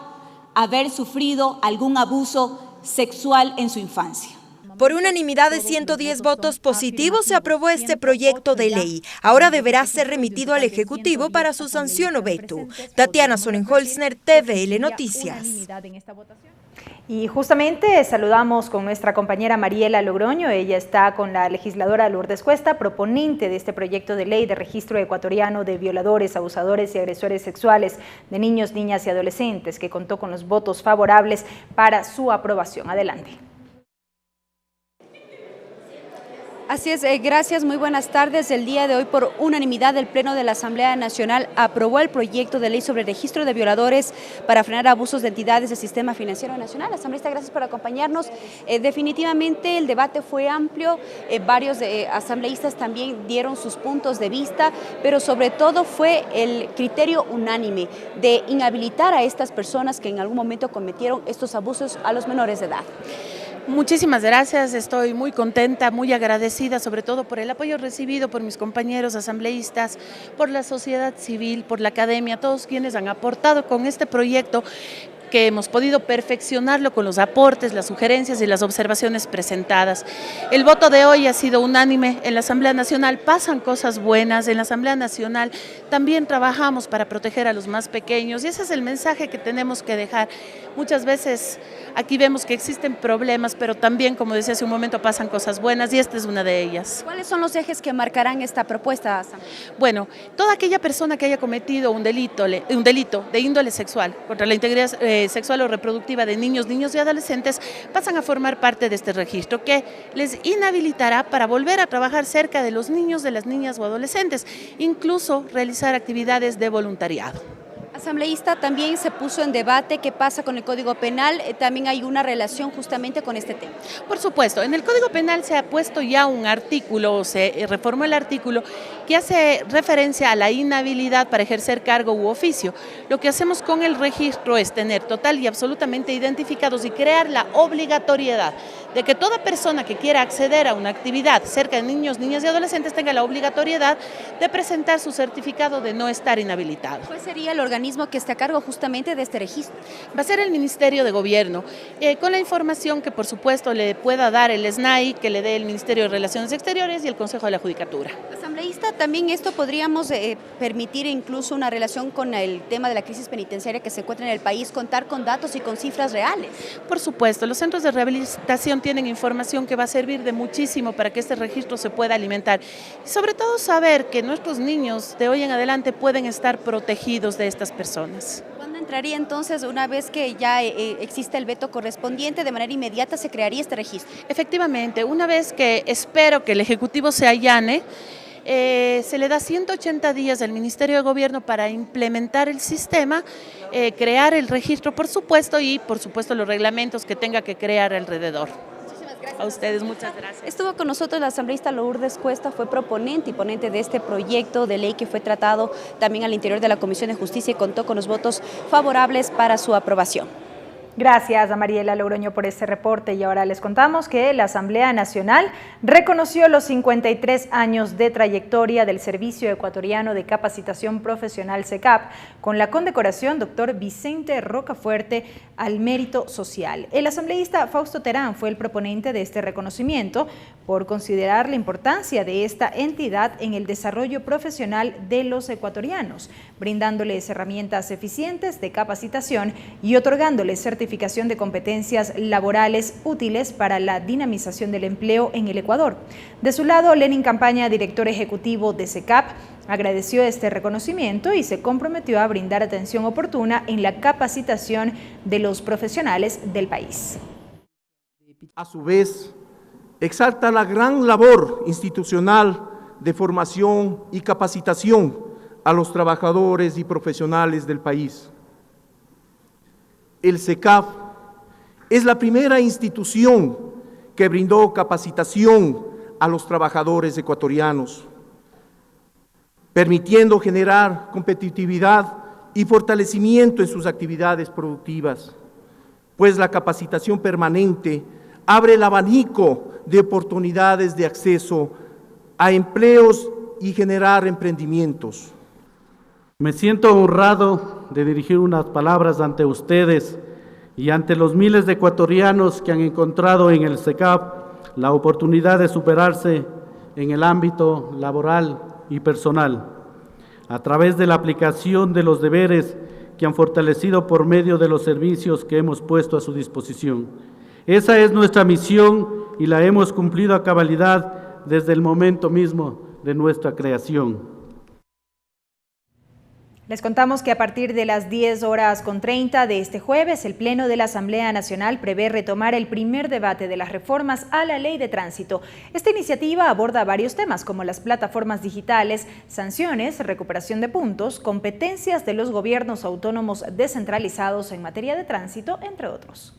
haber sufrido algún abuso sexual en su infancia. Por unanimidad de 110 votos positivos se aprobó este proyecto de ley. Ahora deberá ser remitido al Ejecutivo para su sanción o veto. Tatiana Sonnenholzner, TVL Noticias. Y justamente saludamos con nuestra compañera Mariela Logroño. Ella está con la legisladora Lourdes Cuesta, proponente de este proyecto de ley de registro ecuatoriano de violadores, abusadores y agresores sexuales de niños, niñas y adolescentes, que contó con los votos favorables para su aprobación. Adelante. Así es, gracias, muy buenas tardes. El día de hoy, por unanimidad, el Pleno de la Asamblea Nacional aprobó el proyecto de ley sobre registro de violadores para frenar abusos de entidades del sistema financiero nacional. Asambleísta, gracias por acompañarnos. Definitivamente el debate fue amplio, varios asambleístas también dieron sus puntos de vista, pero sobre todo fue el criterio unánime de inhabilitar a estas personas que en algún momento cometieron estos abusos a los menores de edad. Muchísimas gracias, estoy muy contenta, muy agradecida, sobre todo por el apoyo recibido por mis compañeros asambleístas, por la sociedad civil, por la academia, todos quienes han aportado con este proyecto, que hemos podido perfeccionarlo con los aportes, las sugerencias y las observaciones presentadas. El voto de hoy ha sido unánime. En la Asamblea Nacional pasan cosas buenas, en la Asamblea Nacional también trabajamos para proteger a los más pequeños y ese es el mensaje que tenemos que dejar. Muchas veces aquí vemos que existen problemas, pero también, como decía hace un momento, pasan cosas buenas y esta es una de ellas. ¿Cuáles son los ejes que marcarán esta propuesta? Bueno, toda aquella persona que haya cometido un delito de índole sexual contra la integridad sexual o reproductiva de niños, niños y adolescentes pasan a formar parte de este registro que les inhabilitará para volver a trabajar cerca de los niños, de las niñas o adolescentes, incluso realizar actividades de voluntariado. Asambleísta, también se puso en debate qué pasa con el Código Penal, también hay una relación justamente con este tema. Por supuesto, en el Código Penal se ha puesto ya un artículo, se reformó el artículo que hace referencia a la inhabilidad para ejercer cargo u oficio. Lo que hacemos con el registro es tener total y absolutamente identificados y crear la obligatoriedad de que toda persona que quiera acceder a una actividad cerca de niños, niñas y adolescentes tenga la obligatoriedad de presentar su certificado de no estar inhabilitado. ¿Cuál sería el organismo que esté a cargo justamente de este registro? Va a ser el Ministerio de Gobierno, con la información que por supuesto le pueda dar el SNAI, que le dé el Ministerio de Relaciones Exteriores y el Consejo de la Judicatura. Asambleísta, también esto podríamos permitir incluso una relación con el tema de la crisis penitenciaria que se encuentra en el país, contar con datos y con cifras reales. Por supuesto, los centros de rehabilitación tienen información que va a servir de muchísimo para que este registro se pueda alimentar. Y sobre todo saber que nuestros niños de hoy en adelante pueden estar protegidos de estas personas. ¿Cuándo entraría entonces, una vez que ya existe el veto correspondiente, de manera inmediata se crearía este registro? Efectivamente, una vez que espero que el Ejecutivo se allane, se le da 180 días al Ministerio de Gobierno para implementar el sistema, crear el registro, por supuesto, y por supuesto los reglamentos que tenga que crear alrededor. A ustedes, muchas gracias. Estuvo con nosotros la asambleísta Lourdes Cuesta, fue proponente y ponente de este proyecto de ley que fue tratado también al interior de la Comisión de Justicia y contó con los votos favorables para su aprobación. Gracias a Mariela Logroño por este reporte y ahora les contamos que la Asamblea Nacional reconoció los 53 años de trayectoria del Servicio Ecuatoriano de Capacitación Profesional SECAP con la condecoración Dr. Vicente Rocafuerte al Mérito Social. El asambleísta Fausto Terán fue el proponente de este reconocimiento por considerar la importancia de esta entidad en el desarrollo profesional de los ecuatorianos, brindándoles herramientas eficientes de capacitación y otorgándoles certificación de competencias laborales útiles para la dinamización del empleo en el Ecuador. De su lado, Lenin Campaña, director ejecutivo de SECAP, agradeció este reconocimiento y se comprometió a brindar atención oportuna en la capacitación de los profesionales del país. A su vez, exalta la gran labor institucional de formación y capacitación a los trabajadores y profesionales del país. El SECAP es la primera institución que brindó capacitación a los trabajadores ecuatorianos, permitiendo generar competitividad y fortalecimiento en sus actividades productivas, pues la capacitación permanente abre el abanico de oportunidades de acceso a empleos y generar emprendimientos. Me siento honrado de dirigir unas palabras ante ustedes y ante los miles de ecuatorianos que han encontrado en el SECAP la oportunidad de superarse en el ámbito laboral y personal, a través de la aplicación de los deberes que han fortalecido por medio de los servicios que hemos puesto a su disposición. Esa es nuestra misión y la hemos cumplido a cabalidad desde el momento mismo de nuestra creación. Les contamos que a partir de las 10:30 de este jueves, el Pleno de la Asamblea Nacional prevé retomar el primer debate de las reformas a la Ley de Tránsito. Esta iniciativa aborda varios temas como las plataformas digitales, sanciones, recuperación de puntos, competencias de los gobiernos autónomos descentralizados en materia de tránsito, entre otros.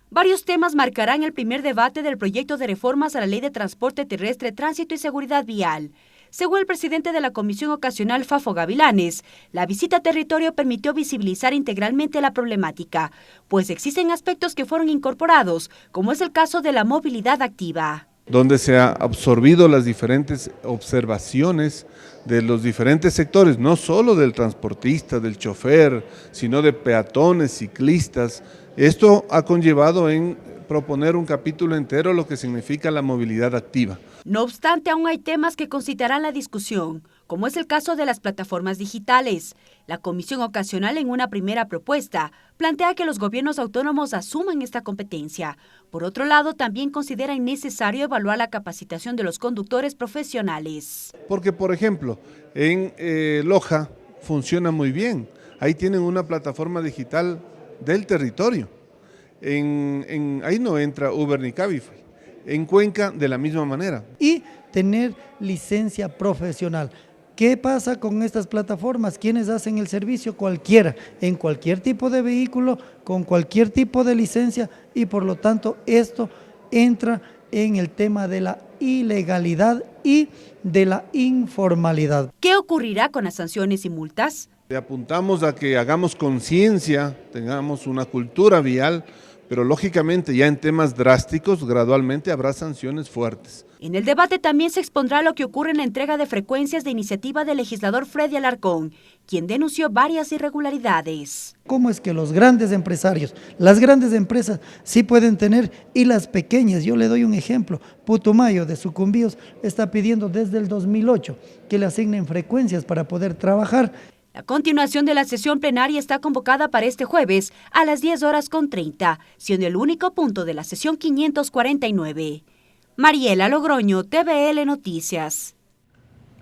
Varios temas marcarán el primer debate del proyecto de reformas a la Ley de Transporte Terrestre, Tránsito y Seguridad Vial. Según el presidente de la Comisión Ocasional, Fafo Gavilanes, la visita a territorio permitió visibilizar integralmente la problemática, pues existen aspectos que fueron incorporados, como es el caso de la movilidad activa. Donde se han absorbido las diferentes observaciones de los diferentes sectores, no solo del transportista, del chofer, sino de peatones, ciclistas. Esto ha conllevado en proponer un capítulo entero lo que significa la movilidad activa. No obstante, aún hay temas que concitarán la discusión, como es el caso de las plataformas digitales. La Comisión Ocasional, en una primera propuesta, plantea que los gobiernos autónomos asuman esta competencia. Por otro lado, también considera innecesario evaluar la capacitación de los conductores profesionales. Porque, por ejemplo, en Loja funciona muy bien. Ahí tienen una plataforma digital del territorio. Ahí no entra Uber ni Cabify. En Cuenca de la misma manera. Y tener licencia profesional. ¿Qué pasa con estas plataformas? ¿Quiénes hacen el servicio? Cualquiera, en cualquier tipo de vehículo, con cualquier tipo de licencia y por lo tanto esto entra en el tema de la ilegalidad y de la informalidad. ¿Qué ocurrirá con las sanciones y multas? Le apuntamos a que hagamos conciencia, tengamos una cultura vial, pero lógicamente ya en temas drásticos gradualmente habrá sanciones fuertes. En el debate también se expondrá lo que ocurre en la entrega de frecuencias de iniciativa del legislador Freddy Alarcón, quien denunció varias irregularidades. ¿Cómo es que los grandes empresarios, las grandes empresas sí pueden tener y las pequeñas? Yo le doy un ejemplo. Putumayo de Sucumbíos está pidiendo desde el 2008 que le asignen frecuencias para poder trabajar. La continuación de la sesión plenaria está convocada para este jueves a las 10:30, siendo el único punto de la sesión 549. Mariela Logroño, TVL Noticias.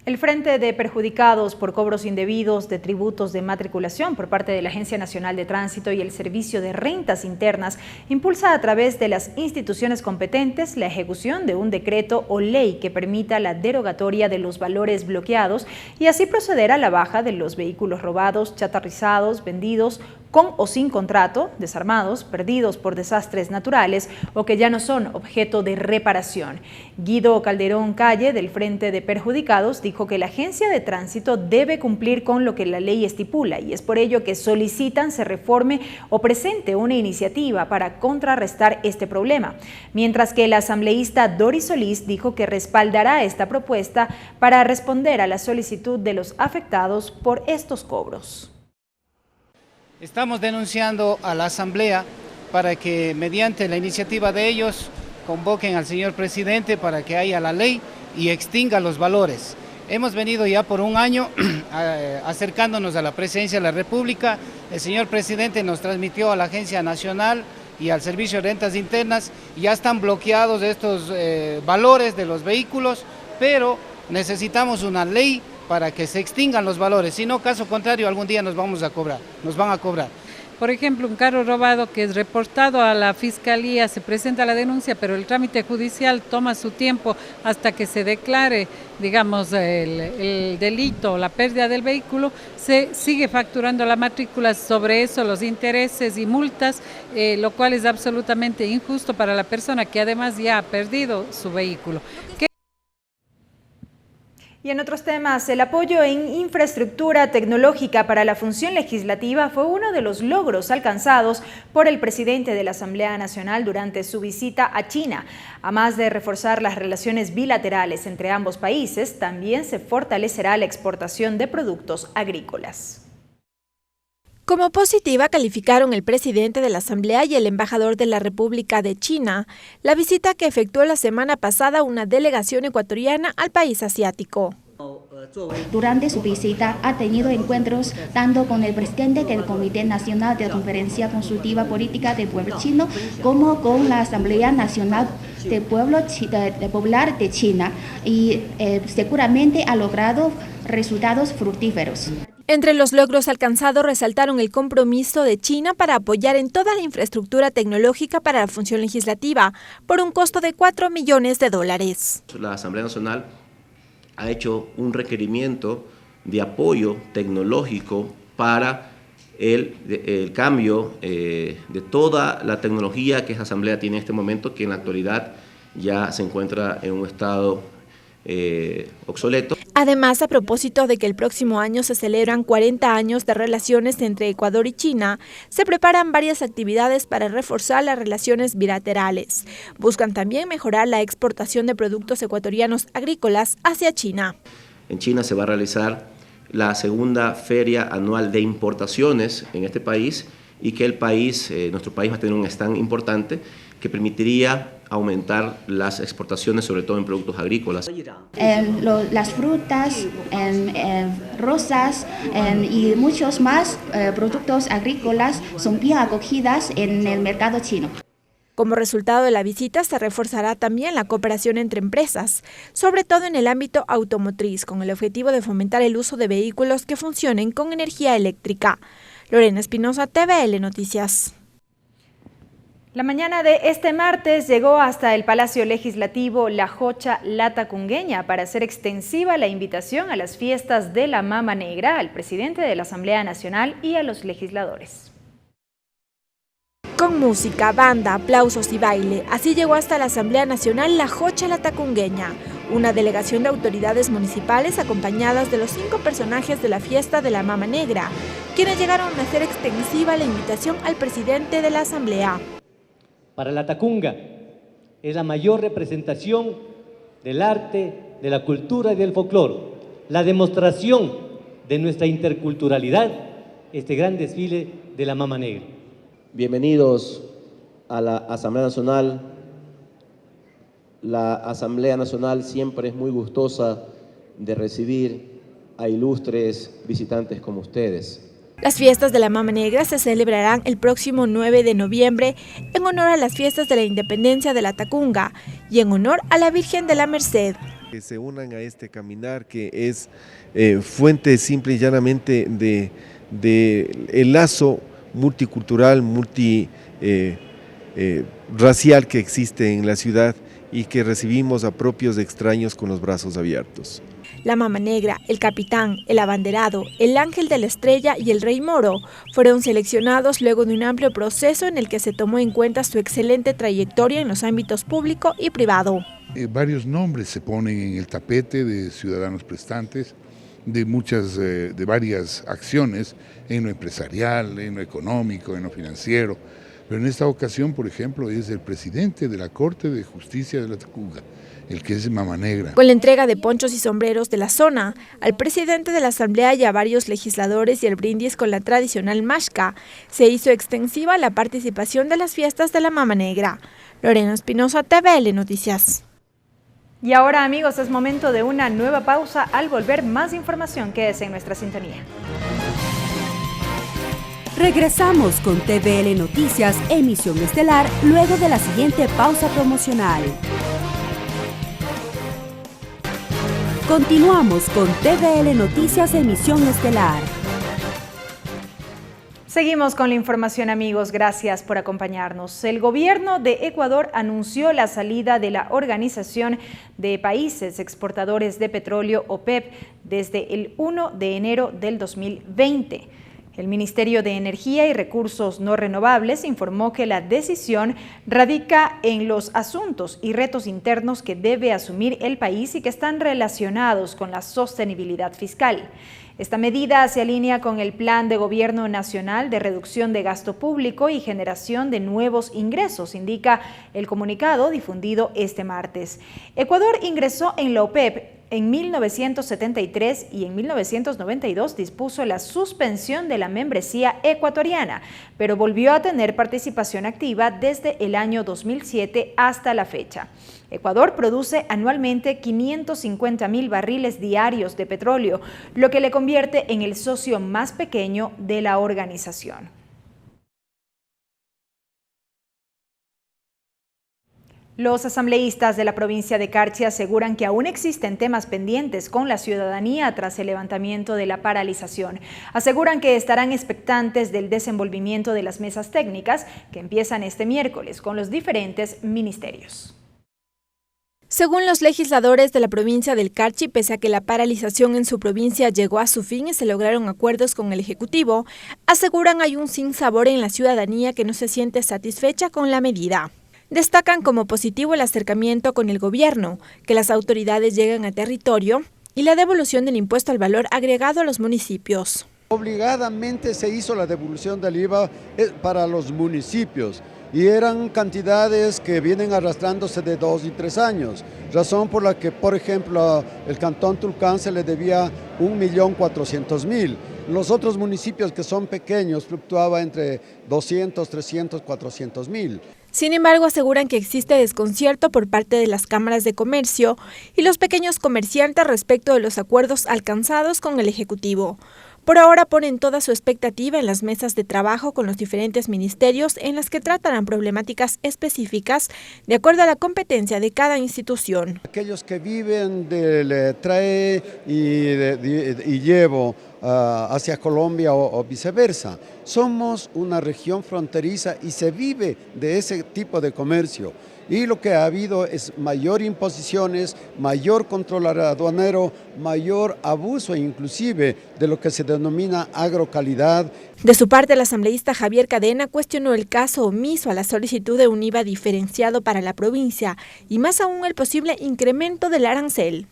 El Frente de Perjudicados por Cobros Indebidos de Tributos de Matriculación por parte de la Agencia Nacional de Tránsito y el Servicio de Rentas Internas impulsa a través de las instituciones competentes la ejecución de un decreto o ley que permita la derogatoria de los valores bloqueados y así proceder a la baja de los vehículos robados, chatarrizados, vendidos con o sin contrato, desarmados, perdidos por desastres naturales o que ya no son objeto de reparación. Guido Calderón Calle, del Frente de Perjudicados, dijo que la Agencia de Tránsito debe cumplir con lo que la ley estipula y es por ello que solicitan se reforme o presente una iniciativa para contrarrestar este problema. Mientras que el asambleísta Doris Solís dijo que respaldará esta propuesta para responder a la solicitud de los afectados por estos cobros. Estamos denunciando a la Asamblea para que mediante la iniciativa de ellos convoquen al señor presidente para que haya la ley y extinga los valores. Hemos venido ya por un año acercándonos a la presidencia de la República. El señor presidente nos transmitió a la Agencia Nacional y al Servicio de Rentas Internas, ya están bloqueados estos valores de los vehículos, pero necesitamos una ley para que se extingan los valores, si no, caso contrario, algún día nos van a cobrar. Por ejemplo, un carro robado que es reportado a la Fiscalía, se presenta la denuncia, pero el trámite judicial toma su tiempo hasta que se declare, digamos, el delito, la pérdida del vehículo, se sigue facturando la matrícula, sobre eso los intereses y multas, lo cual es absolutamente injusto para la persona que además ya ha perdido su vehículo. Y en otros temas, el apoyo en infraestructura tecnológica para la función legislativa fue uno de los logros alcanzados por el presidente de la Asamblea Nacional durante su visita a China. Además de reforzar las relaciones bilaterales entre ambos países, también se fortalecerá la exportación de productos agrícolas. Como positiva calificaron el presidente de la Asamblea y el embajador de la República de China la visita que efectuó la semana pasada una delegación ecuatoriana al país asiático. Durante su visita ha tenido encuentros tanto con el presidente del Comité Nacional de la Conferencia Consultiva Política del Pueblo Chino como con la Asamblea Nacional del Pueblo Popular de China y seguramente ha logrado resultados fructíferos. Entre los logros alcanzados resaltaron el compromiso de China para apoyar en toda la infraestructura tecnológica para la función legislativa por un costo de $4 millones. La Asamblea Nacional ha hecho un requerimiento de apoyo tecnológico para el cambio de toda la tecnología que esa Asamblea tiene en este momento, que en la actualidad ya se encuentra en un estado obsoleto. Además, a propósito de que el próximo año se celebran 40 años de relaciones entre Ecuador y China, se preparan varias actividades para reforzar las relaciones bilaterales. Buscan también mejorar la exportación de productos ecuatorianos agrícolas hacia China. En China se va a realizar la segunda feria anual de importaciones en este país y que nuestro país va a tener un stand importante que permitiría aumentar las exportaciones, sobre todo en productos agrícolas. Las frutas, rosas y muchos más productos agrícolas son bien acogidas en el mercado chino. Como resultado de la visita se reforzará también la cooperación entre empresas, sobre todo en el ámbito automotriz, con el objetivo de fomentar el uso de vehículos que funcionen con energía eléctrica. Lorena Espinosa, TVL Noticias. La mañana de este martes llegó hasta el Palacio Legislativo la Jocha Latacungueña para hacer extensiva la invitación a las fiestas de la Mama Negra al presidente de la Asamblea Nacional y a los legisladores. Con música, banda, aplausos y baile, así llegó hasta la Asamblea Nacional la Jocha Latacungueña, una delegación de autoridades municipales acompañadas de los 5 personajes de la fiesta de la Mama Negra, quienes llegaron a hacer extensiva la invitación al presidente de la Asamblea. Para la Tacunga es la mayor representación del arte, de la cultura y del folclore, la demostración de nuestra interculturalidad, este gran desfile de la Mama Negra. Bienvenidos a la Asamblea Nacional. La Asamblea Nacional siempre es muy gustosa de recibir a ilustres visitantes como ustedes. Las fiestas de la Mama Negra se celebrarán el próximo 9 de noviembre en honor a las fiestas de la independencia de la Tacunga y en honor a la Virgen de la Merced. Que se unan a este caminar que es fuente simple y llanamente de el lazo multicultural, racial que existe en la ciudad y que recibimos a propios extraños con los brazos abiertos. La Mama Negra, el Capitán, el Abanderado, el Ángel de la Estrella y el Rey Moro fueron seleccionados luego de un amplio proceso en el que se tomó en cuenta su excelente trayectoria en los ámbitos público y privado. Varios nombres se ponen en el tapete de ciudadanos prestantes de varias acciones en lo empresarial, en lo económico, en lo financiero. Pero en esta ocasión, por ejemplo, es el presidente de la Corte de Justicia de la Tacunga, el que es Mama Negra. Con la entrega de ponchos y sombreros de la zona, al presidente de la Asamblea y a varios legisladores y el brindis con la tradicional mashca, se hizo extensiva la participación de las fiestas de la Mama Negra. Lorena Espinosa, TVL Noticias. Y ahora, amigos, es momento de una nueva pausa. Al volver, más información. Quédese en nuestra sintonía. Regresamos con TVL Noticias, emisión estelar, luego de la siguiente pausa promocional. Continuamos con TVL Noticias, emisión estelar. Seguimos con la información, amigos. Gracias por acompañarnos. El gobierno de Ecuador anunció la salida de la Organización de Países Exportadores de Petróleo, OPEP, desde el 1 de enero del 2020. El Ministerio de Energía y Recursos No Renovables informó que la decisión radica en los asuntos y retos internos que debe asumir el país y que están relacionados con la sostenibilidad fiscal. Esta medida se alinea con el Plan de Gobierno Nacional de Reducción de Gasto Público y Generación de Nuevos Ingresos, indica el comunicado difundido este martes. Ecuador ingresó en la OPEP en 1973 y en 1992 dispuso la suspensión de la membresía ecuatoriana, pero volvió a tener participación activa desde el año 2007 hasta la fecha. Ecuador produce anualmente 550,000 barriles diarios de petróleo, lo que le convierte en el socio más pequeño de la organización. Los asambleístas de la provincia de Carchi aseguran que aún existen temas pendientes con la ciudadanía tras el levantamiento de la paralización. Aseguran que estarán expectantes del desenvolvimiento de las mesas técnicas que empiezan este miércoles con los diferentes ministerios. Según los legisladores de la provincia del Carchi, pese a que la paralización en su provincia llegó a su fin y se lograron acuerdos con el Ejecutivo, aseguran hay un sinsabor en la ciudadanía que no se siente satisfecha con la medida. Destacan como positivo el acercamiento con el gobierno, que las autoridades llegan a territorio y la devolución del impuesto al valor agregado a los municipios. Obligadamente se hizo la devolución del IVA para los municipios y eran cantidades que vienen arrastrándose de 2 y 3 años, razón por la que, por ejemplo, el Cantón Tulcán se le debía 1.400.000. Los otros municipios que son pequeños fluctuaba entre 200, 300, 400.000. Sin embargo, aseguran que existe desconcierto por parte de las cámaras de comercio y los pequeños comerciantes respecto de los acuerdos alcanzados con el Ejecutivo. Por ahora ponen toda su expectativa en las mesas de trabajo con los diferentes ministerios en las que tratarán problemáticas específicas de acuerdo a la competencia de cada institución. Aquellos que viven del trae y llevo hacia Colombia o viceversa. Somos una región fronteriza y se vive de ese tipo de comercio. Y lo que ha habido es mayor imposiciones, mayor control aduanero, mayor abuso inclusive de lo que se denomina agrocalidad. De su parte, el asambleísta Javier Cadena cuestionó el caso omiso a la solicitud de un IVA diferenciado para la provincia y más aún el posible incremento del arancel.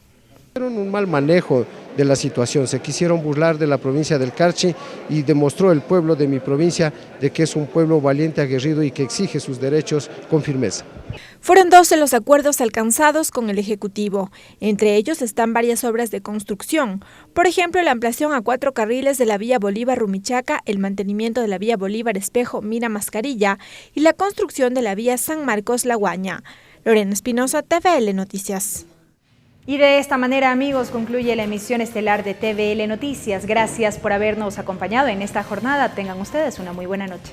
Un mal manejo de la situación, se quisieron burlar de la provincia del Carchi y demostró el pueblo de mi provincia de que es un pueblo valiente, aguerrido y que exige sus derechos con firmeza. Fueron 12 los acuerdos alcanzados con el Ejecutivo. Entre ellos están varias obras de construcción. Por ejemplo, la ampliación a 4 carriles de la vía Bolívar-Rumichaca, el mantenimiento de la vía Bolívar-Espejo-Mira Mascarilla y la construcción de la vía San Marcos-La Guaña. Lorena Espinosa, TVL Noticias. Y de esta manera, amigos, concluye la emisión estelar de TVL Noticias. Gracias por habernos acompañado en esta jornada. Tengan ustedes una muy buena noche.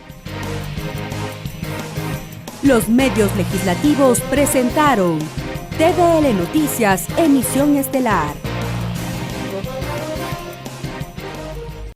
Los medios legislativos presentaron TVL Noticias, emisión estelar.